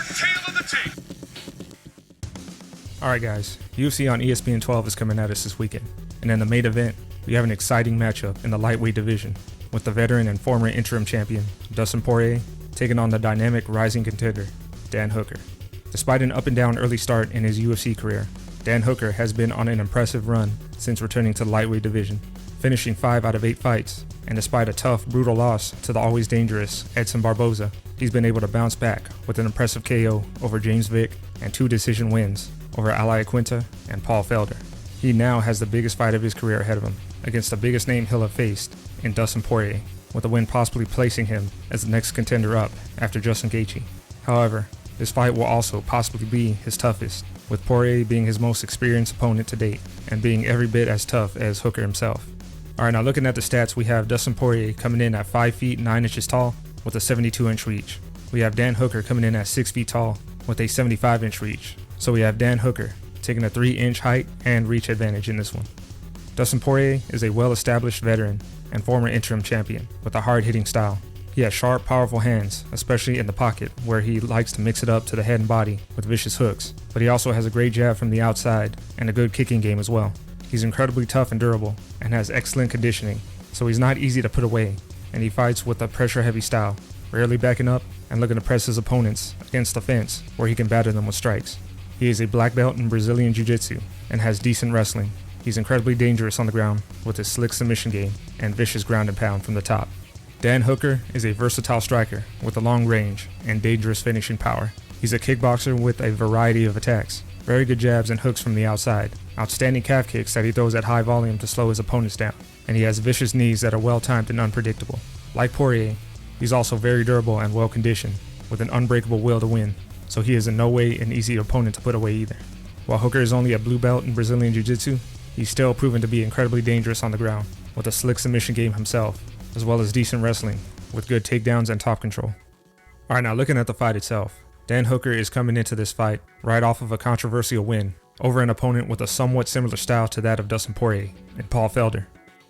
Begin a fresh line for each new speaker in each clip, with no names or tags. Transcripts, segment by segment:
Tale of the tape.
Alright guys, UFC on ESPN 12 is coming at us this weekend, and in the main event, we have an exciting matchup in the lightweight division, with the veteran and former interim champion, Dustin Poirier, taking on the dynamic rising contender, Dan Hooker. Despite an up and down early start in his UFC career, Dan Hooker has been on an impressive run since returning to the lightweight division, finishing 5 out of 8 fights, and despite a tough, brutal loss to the always dangerous Edson Barboza, he's been able to bounce back with an impressive KO over James Vick and 2 decision wins over Al Iaquinta and Paul Felder. He now has the biggest fight of his career ahead of him, against the biggest name he'll have faced in Dustin Poirier, with the win possibly placing him as the next contender up after Justin Gaethje. However, this fight will also possibly be his toughest, with Poirier being his most experienced opponent to date and being every bit as tough as Hooker himself. Alright, now looking at the stats, we have Dustin Poirier coming in at 5 feet 9 inches tall with a 72-inch reach. We have Dan Hooker coming in at 6 feet tall with a 75-inch reach. So we have Dan Hooker taking a 3-inch height and reach advantage in this one. Dustin Poirier is a well-established veteran and former interim champion with a hard-hitting style. He has sharp, powerful hands, especially in the pocket, where he likes to mix it up to the head and body with vicious hooks, but he also has a great jab from the outside and a good kicking game as well. He's incredibly tough and durable and has excellent conditioning, so he's not easy to put away, and he fights with a pressure-heavy style, rarely backing up and looking to press his opponents against the fence where he can batter them with strikes. He is a black belt in Brazilian Jiu-Jitsu and has decent wrestling. He's incredibly dangerous on the ground with his slick submission game and vicious ground and pound from the top. Dan Hooker is a versatile striker with a long range and dangerous finishing power. He's a kickboxer with a variety of attacks, very good jabs and hooks from the outside, outstanding calf kicks that he throws at high volume to slow his opponents down, and he has vicious knees that are well-timed and unpredictable. Like Poirier, he's also very durable and well-conditioned, with an unbreakable will to win, so he is in no way an easy opponent to put away either. While Hooker is only a blue belt in Brazilian Jiu-Jitsu, he's still proven to be incredibly dangerous on the ground, with a slick submission game himself, as well as decent wrestling, with good takedowns and top control. Alright, now looking at the fight itself, Dan Hooker is coming into this fight right off of a controversial win over an opponent with a somewhat similar style to that of Dustin Poirier and Paul Felder.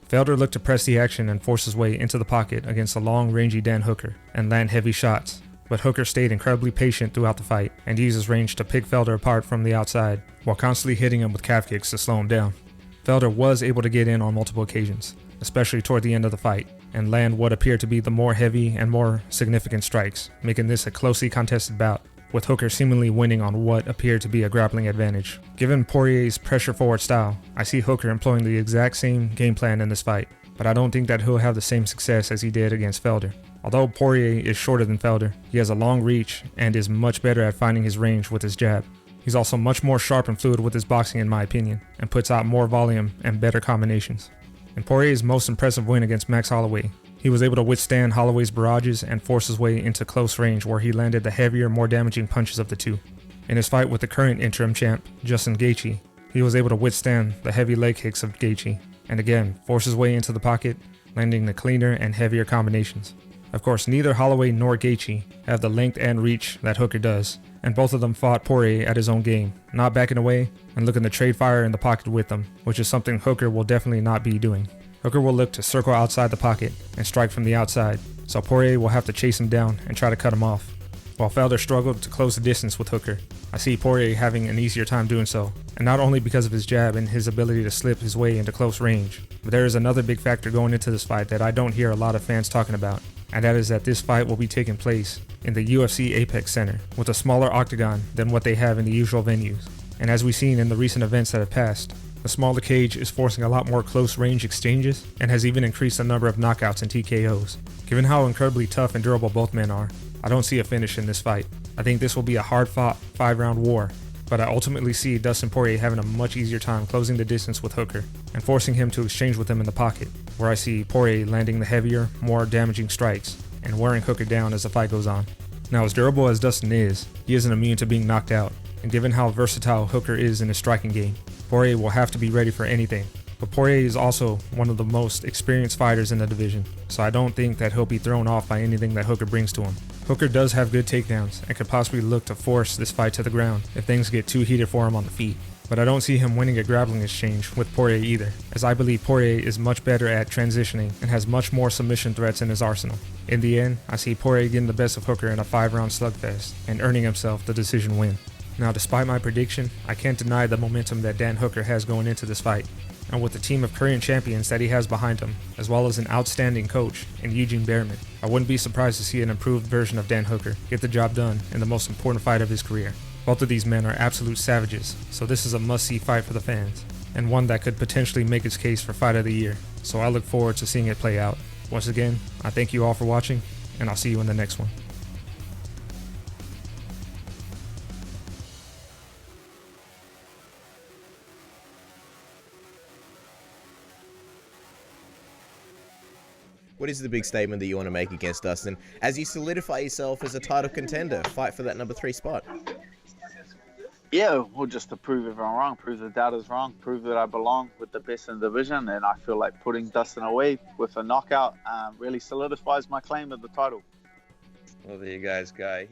Felder looked to press the action and force his way into the pocket against a long, rangy Dan Hooker and land heavy shots, but Hooker stayed incredibly patient throughout the fight and used his range to pick Felder apart from the outside while constantly hitting him with calf kicks to slow him down. Felder was able to get in on multiple occasions, especially toward the end of the fight, and land what appeared to be the more heavy and more significant strikes, making this a closely contested bout, with Hooker seemingly winning on what appeared to be a grappling advantage. Given Poirier's pressure-forward style, I see Hooker employing the exact same game plan in this fight, but I don't think that he'll have the same success as he did against Felder. Although Poirier is shorter than Felder, he has a long reach and is much better at finding his range with his jab. He's also much more sharp and fluid with his boxing in my opinion, and puts out more volume and better combinations. In Poirier's most impressive win against Max Holloway, he was able to withstand Holloway's barrages and force his way into close range where he landed the heavier, more damaging punches of the two. In his fight with the current interim champ, Justin Gaethje, he was able to withstand the heavy leg kicks of Gaethje, and again, force his way into the pocket, landing the cleaner and heavier combinations. Of course, neither Holloway nor Gaethje have the length and reach that Hooker does, and both of them fought Poirier at his own game, not backing away and looking to trade fire in the pocket with them, which is something Hooker will definitely not be doing. Hooker will look to circle outside the pocket and strike from the outside, so Poirier will have to chase him down and try to cut him off. While Felder struggled to close the distance with Hooker, I see Poirier having an easier time doing so, and not only because of his jab and his ability to slip his way into close range, but there is another big factor going into this fight that I don't hear a lot of fans talking about, and that is that this fight will be taking place in the UFC Apex Center, with a smaller octagon than what they have in the usual venues. And as we've seen in the recent events that have passed, the smaller cage is forcing a lot more close range exchanges and has even increased the number of knockouts and TKOs. Given how incredibly tough and durable both men are, I don't see a finish in this fight. I think this will be a hard-fought 5-round war, but I ultimately see Dustin Poirier having a much easier time closing the distance with Hooker and forcing him to exchange with him in the pocket, where I see Poirier landing the heavier, more damaging strikes and wearing Hooker down as the fight goes on. Now, as durable as Dustin is, he isn't immune to being knocked out, and given how versatile Hooker is in his striking game, Poirier will have to be ready for anything. But Poirier is also one of the most experienced fighters in the division, so I don't think that he'll be thrown off by anything that Hooker brings to him. Hooker does have good takedowns and could possibly look to force this fight to the ground if things get too heated for him on the feet. but I don't see him winning a grappling exchange with Poirier either, as I believe Poirier is much better at transitioning and has much more submission threats in his arsenal. In the end, I see Poirier getting the best of Hooker in a 5-round slugfest and earning himself the decision win. Now, despite my prediction, I can't deny the momentum that Dan Hooker has going into this fight, and with the team of current champions that he has behind him, as well as an outstanding coach in Eugene Behrman, I wouldn't be surprised to see an improved version of Dan Hooker get the job done in the most important fight of his career. Both of these men are absolute savages, so this is a must-see fight for the fans, and one that could potentially make its case for Fight of the Year, so I look forward to seeing it play out. Once again, I thank you all for watching, and I'll see you in the next one.
What is the big statement that you want to make against Dustin as you solidify yourself as a title contender, fight for that number 3 spot?
Yeah, well, just to prove everyone wrong, prove the doubters wrong, prove that I belong with the best in the division, and I feel like putting Dustin away with a knockout really solidifies my claim of the title.
Well, there you guys go.